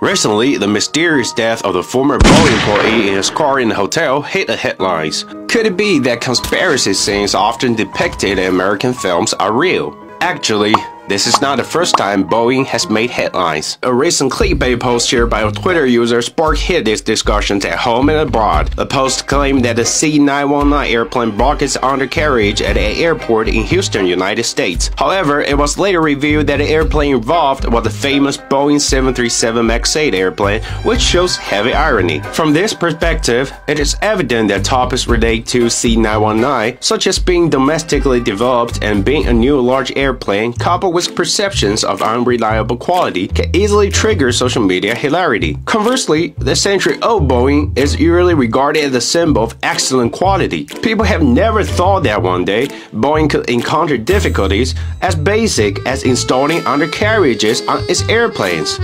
Recently, the mysterious death of the former Boeing employee in his car in a hotel hit the headlines. Could it be that conspiracy scenes often depicted in American films are real? Actually, this is not the first time Boeing has made headlines. A recent clickbait post shared by a Twitter user sparked heated discussions at home and abroad. The post claimed that the C919 airplane broke its undercarriage at an airport in Houston, United States. However, it was later revealed that the airplane involved was the famous Boeing 737 MAX 8 airplane, which shows heavy irony. From this perspective, it is evident that topics related to C919, such as being domestically developed and being a new large airplane, coupled with perceptions of unreliable quality, can easily trigger social media hilarity. Conversely, the century-old Boeing is usually regarded as a symbol of excellent quality. People have never thought that one day Boeing could encounter difficulties as basic as installing undercarriages on its airplanes.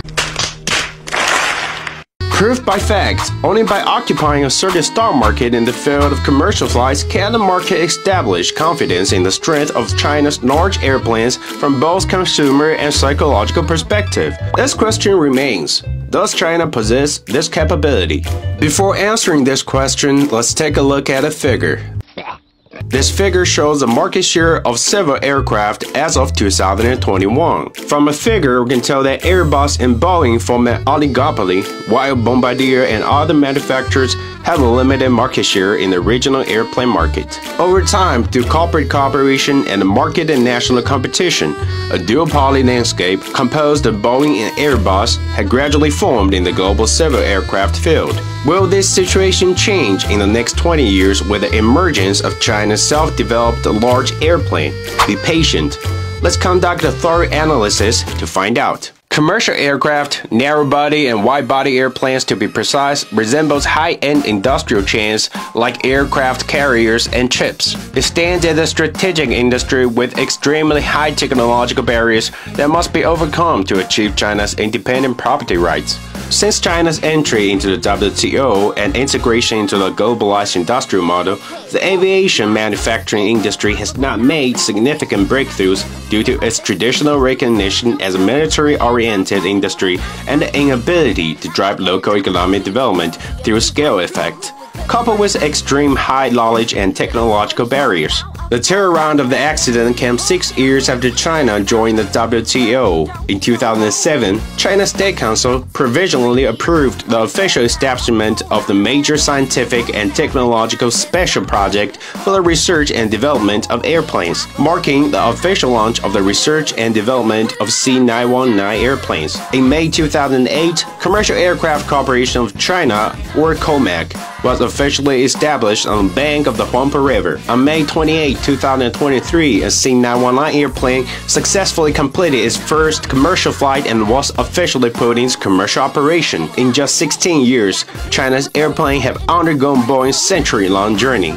Proof by fact, only by occupying a certain stock market in the field of commercial flights can the market establish confidence in the strength of China's large airplanes from both consumer and psychological perspective. This question remains: does China possess this capability? Before answering this question, let's take a look at a figure. This figure shows the market share of civil aircraft as of 2021. From a figure, we can tell that Airbus and Boeing form an oligopoly, while Bombardier and other manufacturers have a limited market share in the regional airplane market. Over time, through corporate cooperation and market and national competition, a duopoly landscape composed of Boeing and Airbus had gradually formed in the global civil aircraft field. Will this situation change in the next 20 years with the emergence of China's self-developed large airplane? Be patient. Let's conduct a thorough analysis to find out. Commercial aircraft, narrow-body and wide-body airplanes to be precise, resembles high-end industrial chains like aircraft carriers and ships. It stands as a strategic industry with extremely high technological barriers that must be overcome to achieve China's independent property rights. Since China's entry into the WTO and integration into the globalized industrial model, the aviation manufacturing industry has not made significant breakthroughs due to its traditional recognition as a military-oriented industry and the inability to drive local economic development through scale effect, coupled with extreme high knowledge and technological barriers. The turnaround of the accident came 6 years after China joined the WTO. In 2007, China's State Council provisionally approved the official establishment of the major scientific and technological special project for the research and development of airplanes, marking the official launch of the research and development of C919 airplanes. In May 2008, Commercial Aircraft Corporation of China, or COMAC, was officially established on the bank of the Huangpu River. On May 28, 2023, a C919 airplane successfully completed its first commercial flight and was officially put into commercial operation. In just 16 years, China's airplane have undergone Boeing's century-long journey.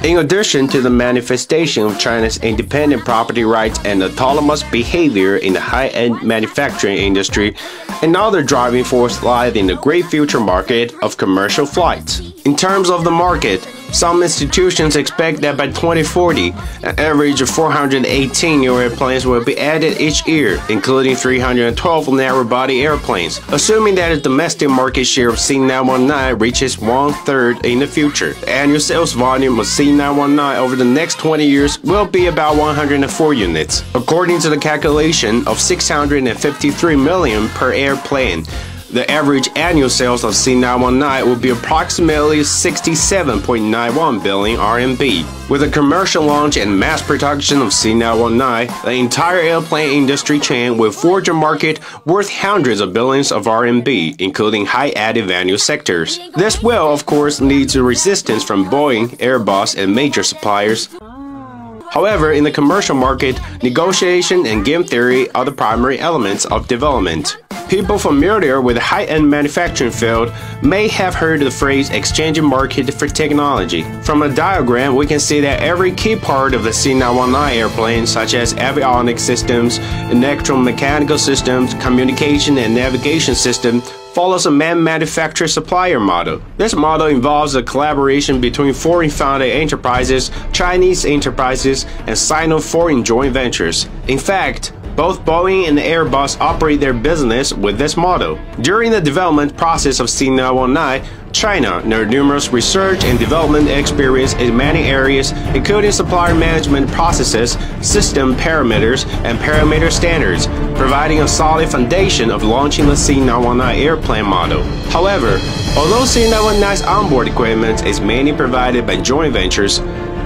In addition to the manifestation of China's independent property rights and autonomous behavior in the high-end manufacturing industry, another driving force lies in the great future market of commercial flights. In terms of the market, some institutions expect that by 2040, an average of 418 new airplanes will be added each year, including 312 narrow-body airplanes, assuming that the domestic market share of C919 reaches 1/3 in the future. The annual sales volume of C919 over the next 20 years will be about 104 units. According to the calculation of 653 million per airplane, the average annual sales of C919 will be approximately 67.91 billion RMB. With the commercial launch and mass production of C919, the entire airplane industry chain will forge a market worth hundreds of billions of RMB, including high added value sectors. This will, of course, lead to resistance from Boeing, Airbus, and major suppliers. However, in the commercial market, negotiation and game theory are the primary elements of development. People familiar with the high-end manufacturing field may have heard the phrase exchanging market for technology. From a diagram, we can see that every key part of the C919 airplane, such as avionics systems, electromechanical systems, communication and navigation system, follows a man-manufacturer-supplier model. This model involves a collaboration between foreign-founded enterprises, Chinese enterprises, and Sino-foreign joint ventures. In fact, Both Boeing and Airbus operate their business with this model. During the development process of C919, China earned numerous research and development experience in many areas, including supplier management processes, system parameters, and parameter standards, providing a solid foundation of launching the C919 airplane model. However, although C919's onboard equipment is mainly provided by joint ventures,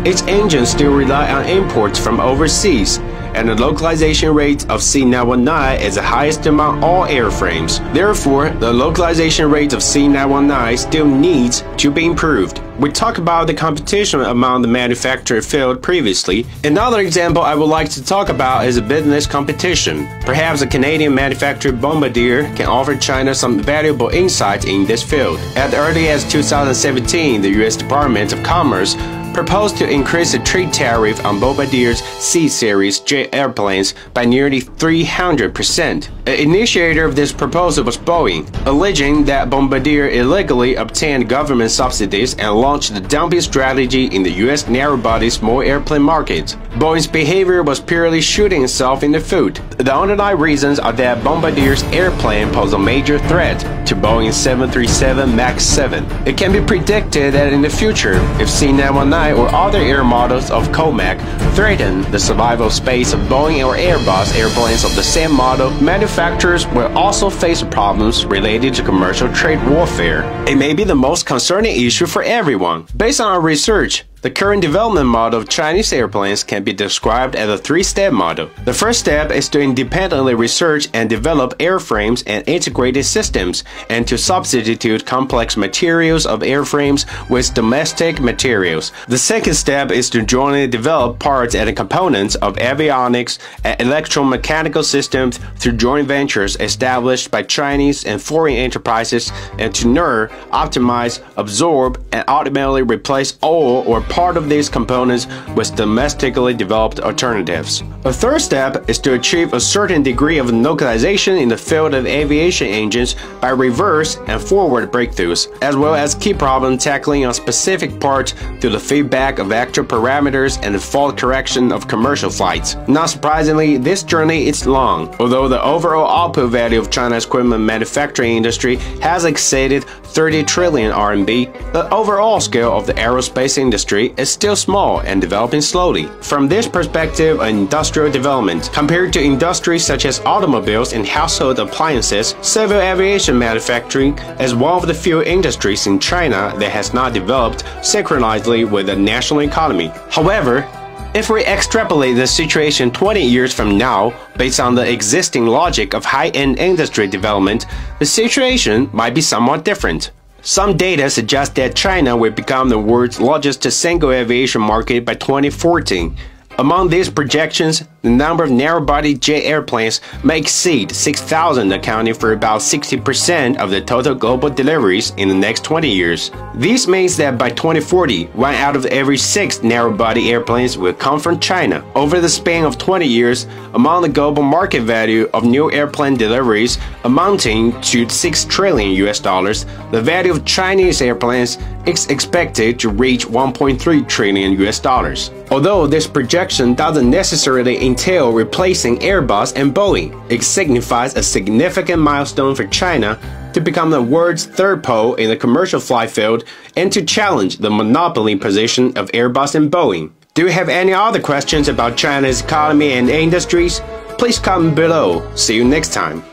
its engines still rely on imports from overseas, and the localization rate of C919 is the highest among all airframes. Therefore, the localization rate of C919 still needs to be improved. We talked about the competition among the manufacturer field previously. Another example I would like to talk about is a business competition. Perhaps the Canadian manufacturer Bombardier can offer China some valuable insight in this field. As early as 2017, the U.S. Department of Commerce proposed to increase the trade tariff on Bombardier's C-Series jet airplanes by nearly 300%. The initiator of this proposal was Boeing, alleging that Bombardier illegally obtained government subsidies and launched the dumping strategy in the U.S. narrow-body small airplane market. Boeing's behavior was purely shooting itself in the foot. The underlying reasons are that Bombardier's airplane pose a major threat to Boeing's 737 MAX 7. It can be predicted that in the future, if C919 or other air models of COMAC threaten the survival space of Boeing or Airbus airplanes of the same model, manufacturers will also face problems related to commercial trade warfare. It may be the most concerning issue for everyone. Based on our research, the current development model of Chinese airplanes can be described as a three-step model. The first step is to independently research and develop airframes and integrated systems, and to substitute complex materials of airframes with domestic materials. The second step is to jointly develop parts and components of avionics and electromechanical systems through joint ventures established by Chinese and foreign enterprises, and to nurture, optimize, absorb, and ultimately replace all or part of these components with domestically developed alternatives. A third step is to achieve a certain degree of localization in the field of aviation engines by reverse and forward breakthroughs, as well as key problem tackling on specific parts through the feedback of actual parameters and the fault correction of commercial flights. Not surprisingly, this journey is long. Although the overall output value of China's equipment manufacturing industry has exceeded 30 trillion RMB, the overall scale of the aerospace industry is still small and developing slowly. From this perspective of industrial development, compared to industries such as automobiles and household appliances, civil aviation manufacturing is one of the few industries in China that has not developed synchronously with the national economy. However, if we extrapolate the situation 20 years from now, based on the existing logic of high-end industry development, the situation might be somewhat different. Some data suggest that China will become the world's largest single aviation market by 2014. Among these projections, the number of narrow-body jet airplanes may exceed 6,000, accounting for about 60% of the total global deliveries in the next 20 years. This means that by 2040, 1 out of every 6 narrow-body airplanes will come from China. Over the span of 20 years, among the global market value of new airplane deliveries amounting to $6 trillion, the value of Chinese airplanes is expected to reach $1.3 trillion. Although this projection doesn't necessarily entail replacing Airbus and Boeing, it signifies a significant milestone for China to become the world's third pole in the commercial flight field and to challenge the monopoly position of Airbus and Boeing. Do you have any other questions about China's economy and industries? Please comment below. See you next time.